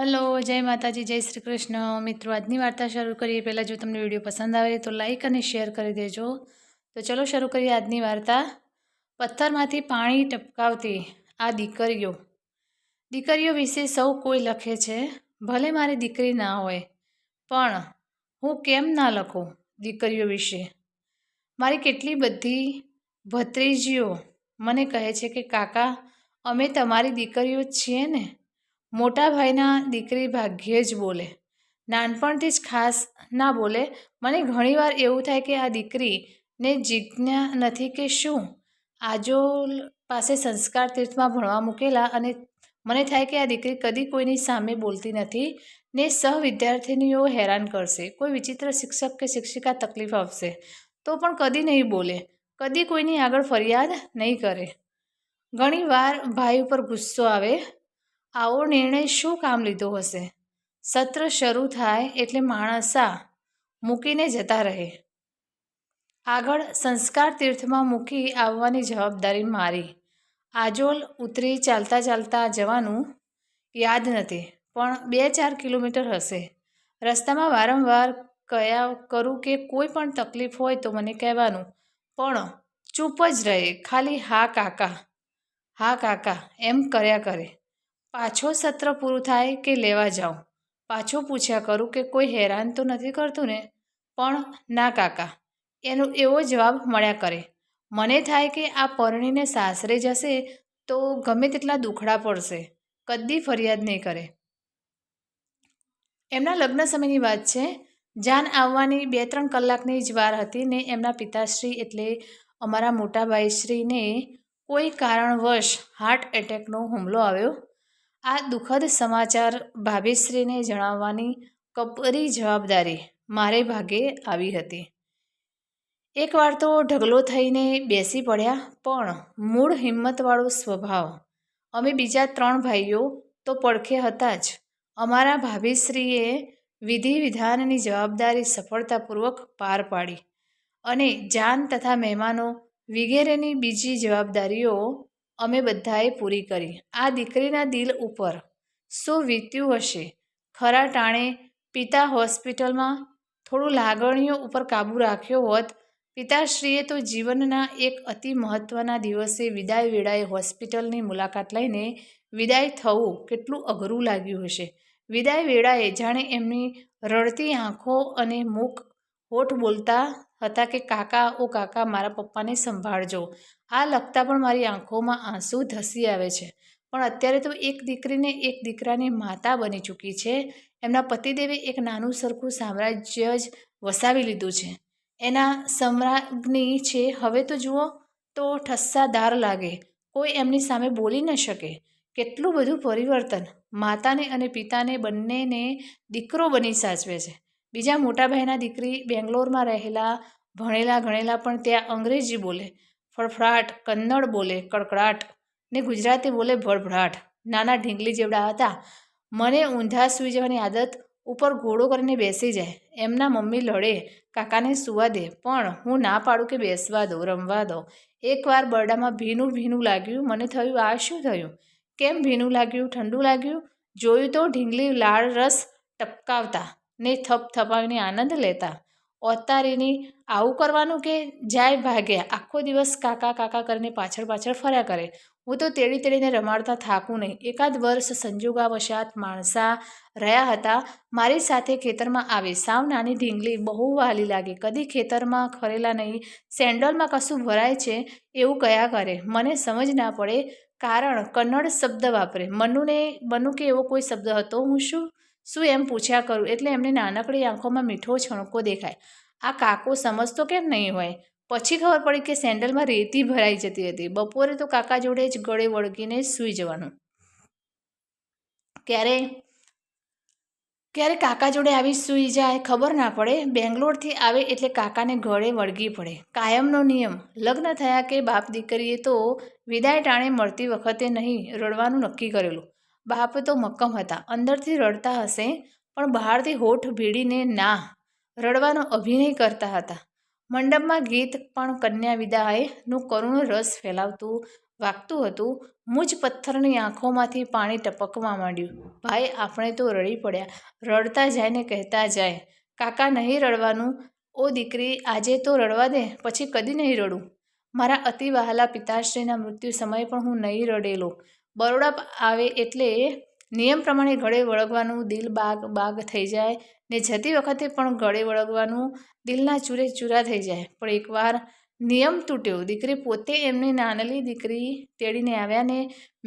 Hello, જય માતાજી, જય શ્રી કૃષ્ણ. મિત્રો, આજની વાર્તા શરૂ કરીએ પહેલાં જો તમને વિડીયો પસંદ આવે તો લાઈક અને શેર કરી દેજો. તો ચલો શરૂ કરીએ આજની વાર્તા. પથ્થરમાંથી પાણી ટપકાવતી આ દીકરીઓ વિશે સૌ કોઈ લખે છે. ભલે મારી દીકરી ના હોય, પણ હું કેમ ના લખું દીકરીઓ વિશે? મારી કેટલી બધી ભત્રીજીઓ મને કહે છે કે કાકા, અમે તમારી દીકરીઓ જ છીએ ને. મોટા ભાઈના દીકરી ભાગ્યે જ બોલે, નાનપણથી જ ખાસ ના બોલે. મને ઘણીવાર એવું થાય કે આ દીકરીને જીજ્ઞા નથી કે શું? આજોલ પાસે સંસ્કાર તીર્થમાં ભણવા મૂકેલા, અને મને થાય કે આ દીકરી કદી કોઈની સામે બોલતી નથી ને સહ વિદ્યાર્થીનીઓ હેરાન કરશે. કોઈ વિચિત્ર શિક્ષક કે શિક્ષિકા તકલીફ આપશે તો પણ કદી નહીં બોલે, કદી કોઈની આગળ ફરિયાદ નહીં કરે. ઘણીવાર ભાઈ ઉપર ગુસ્સો આવે. આવો નિર્ણય શું કામ લીધો હશે? સત્ર શરૂ થાય એટલે માણસા મૂકીને જતા રહે. આગળ સંસ્કાર તીર્થમાં મૂકી આવવાની જવાબદારી મારી. આજોલ ઉતરી ચાલતા ચાલતા જવાનું યાદ નથી, પણ 2-4 કિલોમીટર હશે. રસ્તામાં વારંવાર કયા કરું કે કોઈ પણ તકલીફ હોય તો મને કહેવાનું, પણ ચૂપ જ રહે. ખાલી હા કાકા એમ કર્યા કરે. પાછો સત્ર પૂરું થાય કે લેવા જાઉં, પાછું પૂછ્યા કરું કે કોઈ હેરાન તો નથી કરતું ને, પણ ના કાકા એવો જવાબ મળ્યા કરે. મને થાય કે આ પરણીને સાસરે જશે તો ગમે તેટલા દુખડા પડશે, કદી ફરિયાદ નહીં કરે. એમના લગ્ન સમયની વાત છે. જાન આવવાની 2-3 કલાકની જ વાર હતી ને એમના પિતાશ્રી એટલે અમારા મોટા ભાઈશ્રીને કોઈ કારણવશ હાર્ટ એટેકનો હુમલો આવ્યો. આ દુઃખદ સમાચાર ભાભીશ્રીને જણાવવાની કપરી જવાબદારી મારે ભાગે આવી હતી. એકવાર તો ઢગલો થઈને બેસી પડ્યા, પણ મૂળ હિંમતવાળો સ્વભાવ. અમે બીજા 3 ભાઈઓ તો પડખે હતા જ. અમારા ભાભીશ્રીએ વિધિ વિધાનની જવાબદારી સફળતાપૂર્વક પાર પાડી અને જાન તથા મહેમાનો વગેરેની બીજી જવાબદારીઓ અમે બધાએ પૂરી કરી. આ દીકરીના દિલ ઉપર શું વીત્યું હશે? ખરા ટાણે પિતા હોસ્પિટલમાં, થોડું લાગણીઓ ઉપર કાબૂ રાખ્યો હોત. પિતાશ્રીએ તો જીવનના એક અતિ મહત્ત્વના દિવસે વિદાય વેળાએ હોસ્પિટલની મુલાકાત લઈને વિદાય થવું કેટલું અઘરું લાગ્યું હશે. વિદાય વેળાએ જાણે એમની રડતી આંખો અને મૂક હોઠ બોલતા હતા કે કાકા, ઓ કાકા, મારા પપ્પાને સંભાળજો. આ લખતા પણ મારી આંખોમાં આંસુ ધસી આવે છે. પણ અત્યારે તો એક દીકરીને એક દીકરાની માતા બની ચૂકી છે. એમના પતિદેવે એક નાનું સરખું સામ્રાજ્ય જ વસાવી લીધું છે. એના સમ્રાજ્ઞી છે. હવે તો જુઓ તો ઠસ્સાદાર લાગે, કોઈ એમની સામે બોલી ન શકે. કેટલું બધું પરિવર્તન! માતાને અને પિતાને બંનેને દીકરો બની સાચવે છે. બીજા મોટા ભાઈના દીકરી બેંગ્લોરમાં રહેલા, ભણેલા ગણેલા, પણ ત્યાં અંગ્રેજી બોલે ફફડાટ, કન્નડ બોલે કડકડાટ ને ગુજરાતી બોલે ભડભડાટ. નાના ઢીંગલી જેવડા હતા. મને ઊંધા સૂઈ જવાની આદત ઉપર ઘોડો કરીને બેસી જાય. એમના મમ્મી લડે, કાકાને સૂવા દે, પણ હું ના પાડું કે બેસવા દો, રમવા દો. એકવાર બરડામાં ભીનું લાગ્યું. મને થયું, આ શું થયું? કેમ ભીનું લાગ્યું? ઠંડુ લાગ્યું? જોયું તો ઢીંગલી લાળ રસ ટપકાવતા ને થપથપાવીને આનંદ લેતા. ઓતારીની આવું કરવાનું કે જાય ભાગ્યા. આખો દિવસ કાકા કરીને પાછળ ફર્યા કરે. હું તો તેડીને રમાડતા થાકું નહીં. એકાદ વર્ષ સંજોગાવશાત માણસા રહ્યા હતા. મારી સાથે ખેતરમાં આવે. સાવ નાની ઢીંગલી, બહુ વહાલી લાગે. કદી ખેતરમાં ખરેલા નહીં. સેન્ડલમાં કશું ભરાય છે એવું કયા કરે. મને સમજ ના પડે, કારણ કન્નડ શબ્દ વાપરે. મનુ કે એવો કોઈ શબ્દ હતો. હું શું એમ પૂછ્યા કરું એટલે એમને નાનકડી આંખોમાં મીઠો છણકો દેખાય. આ કાકો સમજતો કેમ નહીં હોય? પછી ખબર પડી કે સેન્ડલમાં રેતી ભરાઈ જતી હતી. બપોરે તો કાકા જોડે જ ગળે વળગીને સૂઈ જવાનું. ક્યારે કાકા જોડે આવી સૂઈ જાય ખબર ના પડે. બેંગ્લોરથી આવે એટલે કાકાને ગળે વળગી પડે. કાયમનો નિયમ. લગ્ન થયા કે બાપ દીકરીએ તો વિદાય ટાણે મળતી વખતે નહીં રડવાનું નક્કી કરેલું. બાપ તો મક્કમ હતા. અંદરથી રડતા હશે, પણ બહારથી હોઠ ભીડીને ના રડવાનો અભિનય કરતા હતા. મંડપમાં ગીત પણ કન્યા વિદાયનું કરુણ રસ ફેલાવતું. વાગતું હતું. મુજ પથ્થરની આંખોમાંથી પાણી ટપકવા માંડ્યું. ભાઈ આપણે તો રડી પડ્યા. રડતા જાય ને કહેતા જાય, કાકા નહીં રડવાનું. ઓ દીકરી, આજે તો રડવા દે, પછી કદી નહીં રડું. મારા અતિ વહાલા પિતાશ્રીના મૃત્યુ સમયે પણ હું નહીં રડેલો. બરોડા આવે એટલે નિયમ પ્રમાણે ગળે વળગવાનું દિલ બાગ બાગ થઈ જાય ને જતી વખતે પણ ગળે વળગવાનું દિલના ચૂરે ચૂરા થઈ જાય. પણ એકવાર નિયમ તૂટ્યો. દીકરી પોતે એમની નાનલી દીકરી તેડીને આવ્યા ને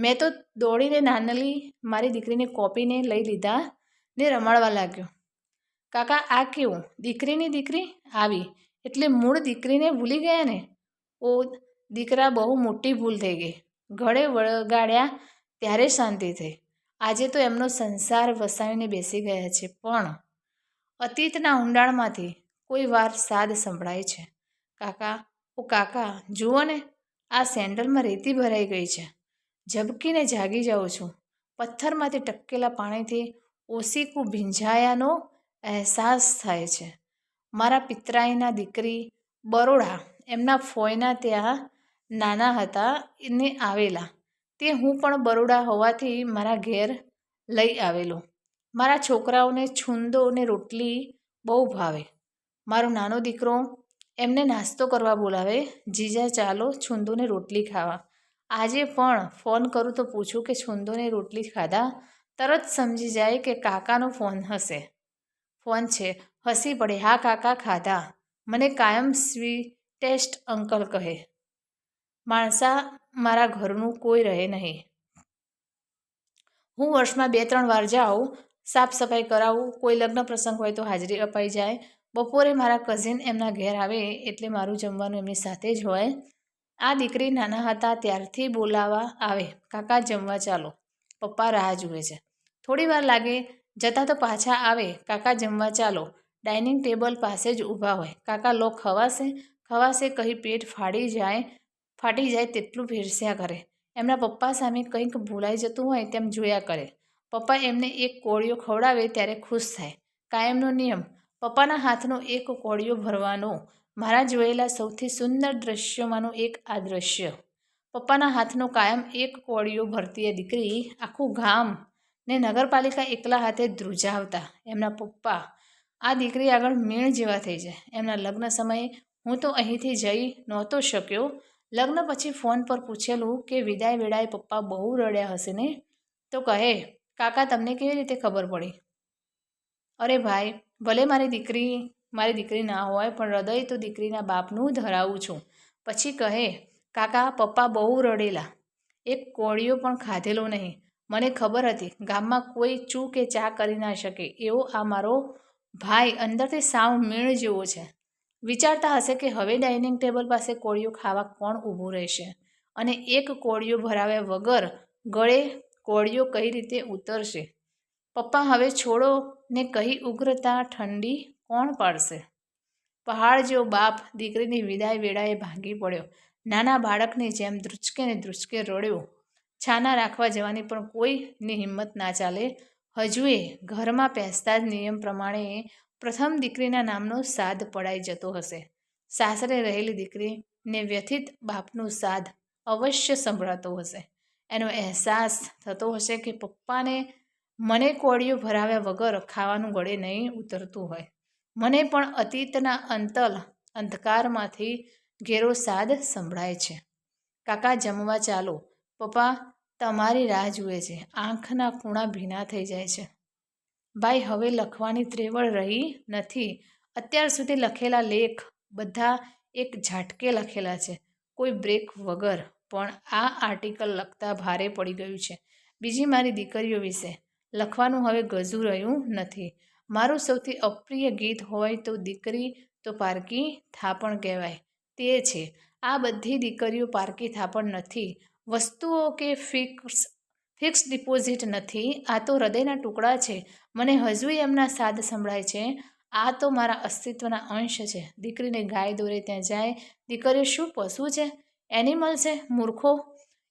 મેં તો દોડીને નાનલી મારી દીકરીને કોપીને લઈ લીધા ને રમાડવા લાગ્યો. કાકા આ કેવું? દીકરીની દીકરી આવી એટલે મૂળ દીકરીને ભૂલી ગયા ને? ઓ દીકરા, બહુ મોટી ભૂલ થઈ ગઈ. ગળે વળગાડ્યા ત્યારે શાંતિ થઈ. આજે તો એમનો સંસાર વસાવીને બેસી ગયા છે. પણ અતીતના ઊંડાણમાંથી કોઈ વાર સાદ સંભળાય છે. કાકા, ઓ કાકા, જુઓ ને, આ સેન્ડલમાં રેતી ભરાઈ ગઈ છે. ઝબકીને જાગી જાઉં છું. પથ્થરમાંથી ટપકેલા પાણીથી ઓસીકું ભીંજાયાનો અહેસાસ થાય છે. મારા પિતરાઈના દીકરી બરોડા એમના ફોઈના ત્યાં નાના હતા ને આવેલા. તે હું પણ બરોડા હોવાથી મારા ઘેર લઈ આવેલો. મારા છોકરાઓને છૂંદો ને રોટલી બહુ ભાવે. મારો નાનો દીકરો એમને નાસ્તો કરવા બોલાવે, જીજા ચાલો છૂંદોને રોટલી ખાવા. આજે પણ ફોન કરું તો પૂછું કે છૂંદોને રોટલી ખાધા? તરત સમજી જાય કે કાકાનો ફોન છે. હસી પડે, હા કાકા ખાધા. મને કાયમ સ્વીટેસ્ટ અંકલ કહે. માણસા મારા ઘરનું કોઈ રહે નહીં. હું વર્ષમાં 2-3 વાર જાઉં, સાફ સફાઈ કરાવું, કોઈ લગ્ન પ્રસંગ હોય તો હાજરી અપાઈ જાય. બપોરે મારા કઝિન એમના ઘેર આવે એટલે મારું જમવાનું એમની સાથે જ હોય. આ દીકરી નાના હતા ત્યારથી બોલાવા આવે, કાકા જમવા ચાલો, પપ્પા રાહ જુએ છે. થોડી વાર લાગે, જતાં તો પાછા આવે, કાકા જમવા ચાલો. ડાઇનિંગ ટેબલ પાસે જ ઊભા હોય. કાકા લો ખવાશે કહી પેટ ફાટી જાય તેટલું પીરસ્યા કરે. એમના પપ્પા સામે કંઈક ભૂલાઈ જતું હોય તેમ જોયા કરે. પપ્પા એમને એક કોળિયો ખવડાવે ત્યારે ખુશ થાય. કાયમનો નિયમ, પપ્પાના હાથનો એક કોળિયો ભરવાનો. મારા જોયેલા સૌથી સુંદર દ્રશ્યોમાંનું એક આ દ્રશ્ય. પપ્પાના હાથનો કાયમ એક કોળિયો ભરતી એ દીકરી આખું ગામ ને નગરપાલિકા એકલા હાથે ધ્રુજાવતા. એમના પપ્પા આ દીકરી આગળ મીણ જેવા થઈ જાય. એમના લગ્ન સમયે હું તો અહીંથી જઈ નહોતો શક્યો. લગ્ન પછી ફોન પર પૂછેલું કે વિદાય વેળાએ પપ્પા બહુ રડ્યા હશે ને? તો કહે, કાકા તમને કેવી રીતે ખબર પડી? અરે ભાઈ, ભલે મારી દીકરી ના હોય પણ હૃદય તો દીકરીના બાપનું ધરાવું છું. પછી કહે, કાકા પપ્પા બહુ રડેલા, એક કોળિયો પણ ખાધેલો નહીં. મને ખબર હતી ગામમાં કોઈ ચૂ કે ચા કરી ના શકે એવો આ મારો ભાઈ અંદરથી સાવ મીણ જેવો છે. વિચારતા હશે કે હવે ડાઇનિંગ ટેબલ પાસે કોળિયો ખાવા કોણ ઊભું રહેશે અને એક કોળિયો ભરાવ્યા વગર ગળે કોળિયો કઈ રીતે ઉતરશે. પપ્પા હવે છોડો ને કહી ઉગ્રતા ઠંડી કોણ પાડશે. પહાડ જેવો બાપ દીકરીની વિદાય વેળાએ ભાંગી પડ્યો. નાના બાળકની જેમ ધ્રુચકે ને ધ્રુચકે રડ્યો. છાના રાખવા જવાની પણ કોઈની હિંમત ના ચાલે. હજુએ ઘરમાં પહેસતા જ નિયમ પ્રમાણે પ્રથમ દીકરીના નામનો સાદ પડાઈ જતો હશે. સાસરે રહેલી દીકરીને વ્યથિત બાપનું સાદ અવશ્ય સંભળાતો હશે. એનો અહેસાસ થતો હશે કે પપ્પાને મને કોળિયો ભરાવ્યા વગર ખાવાનું ગળે નહીં ઉતરતું હોય. મને પણ અતીતના અંધકારમાંથી ઘેરો સાદ સંભળાય છે. કાકા જમવા ચાલો, પપ્પા તમારી રાહ જુએ છે. આંખના ખૂણા ભીના થઈ જાય છે. ભાઈ હવે લખવાની ત્રેવડ રહી નથી. અત્યાર સુધી લખેલા લેખ બધા એક ઝાટકે લખેલા છે, કોઈ બ્રેક વગર. પણ આ આર્ટિકલ લખતા ભારે પડી ગયું છે. બીજી મારી દીકરીઓ વિશે લખવાનું હવે ગજુ રહ્યું નથી. મારું સૌથી અપ્રિય ગીત હોય તો દીકરી તો પારકી થાપણ કહેવાય તે છે. આ બધી દીકરીઓ પારકી થાપણ નથી. વસ્તુઓ કે ફિક્સ ડિપોઝિટ નથી. આ તો હૃદયના ટુકડા છે. મને હજુય એમના સાદ સંભળાય છે. આ તો મારા અસ્તિત્વના અંશ છે. દીકરીને ગાય દોરે ત્યાં જાય. દીકરીઓ શું પશુ છે? એનિમલ છે? મૂર્ખો!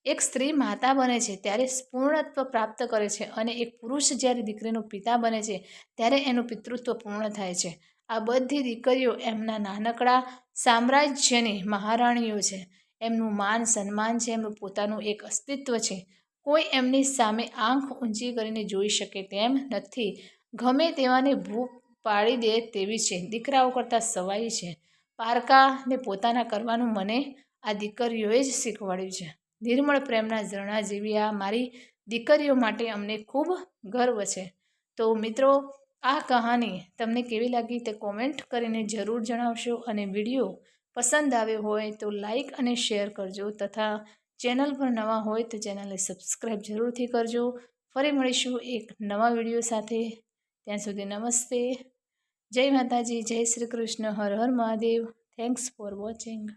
એક સ્ત્રી માતા બને છે ત્યારે પૂર્ણત્વ પ્રાપ્ત કરે છે અને એક પુરુષ જ્યારે દીકરીનો પિતા બને છે ત્યારે એનું પિતૃત્વ પૂર્ણ થાય છે. આ બધી દીકરીઓ એમના નાનકડા સામ્રાજ્યની મહારાણીઓ છે. એમનું માન સન્માન છે, એમનું પોતાનું એક અસ્તિત્વ છે. કોઈ એમની સામે આંખ ઊંચી કરીને જોઈ શકે તેમ નથી. ગમે તેવાની ભૂખ પાડી દે તેવી છે. દીકરાઓ કરતાં સવાઈ છે. પારકાને પોતાના કરવાનું મને આ દીકરીઓએ જ શીખવાડ્યું છે. નિર્મળ પ્રેમના ઝરણા જેવી આ મારી દીકરીઓ માટે અમને ખૂબ ગર્વ છે. તો મિત્રો, આ કહાની તમને કેવી લાગી તે કોમેન્ટ કરીને જરૂર જણાવશો. અને વિડીયો પસંદ આવ્યો હોય તો લાઈક અને શેર કરજો, તથા ચેનલ પર નવા હોય તો ચેનલને સબસ્ક્રાઈબ જરૂરથી કરજો. ફરી મળીશું એક નવા વિડીયો સાથે. ત્યાં સુધી નમસ્તે, જય માતાજી, જય શ્રી કૃષ્ણ, હર હર મહાદેવ. Thanks for watching.